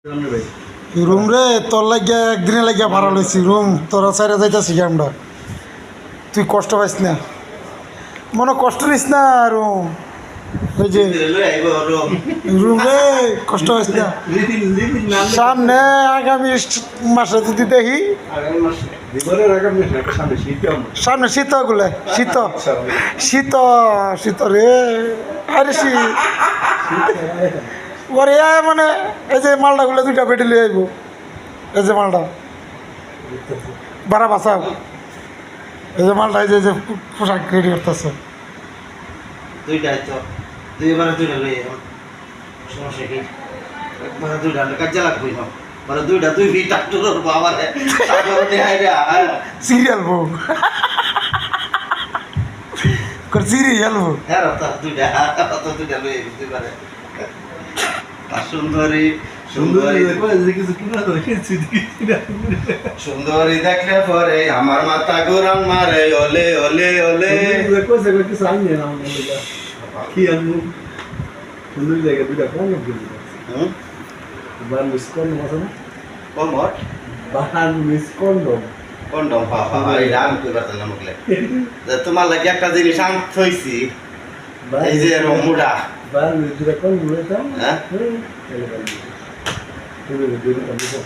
room রে তোর লাগিয়া একদিনে লাগিয়া ভাড়া লইছি রুম তোরা সাইডে যাইতেছি আমরা তুই কষ্ট পাইস না মনে কষ্ট নিস না রুম ওই যে রুম রে কষ্ট পাইস না সামনে আগামী মাসে যদি দেখি সামনে শীত গুলো শীত শীত শীত রে আরে শীত ওরে মানে এই যে মালটাগুলো দুইটা পেটে লিয়ে আইব এই যে মালটা বাড়া বাঁচাও এই যে মালটা এই যে পোশাক রেডি করতেছে দুইটাই তো দুইবারে দুইটা লই সমস্যা কি একবারে দুইটা কাজে লাগবে না মানে দুইটা দুই ফিট ডাক্তার বাবা রে তারপরে দেখাই রে সিরিয়াল বউ কর সিরিয়াল বউ হ্যাঁ তো দুইটা লই দুইবারে সুন্দরী সুন্দরী সুন্দরী দেখলে পরে আমার মাথা ঘুরান মারে ওলে ওলে ওলে কি আমি সুন্দর জায়গা দুইটা কম বান মিস কন্ডম আছে না কমর বান মিস কন্ডম কন্ডম পাপা এই রাম কইবার না মগলে তোমার লাগে একটা জিনিস আন থইছি এই যে রমুডা বান মিস দুইটা কন্ডম লইতাম হ্যাঁ তুমি দুইটা কন্ডম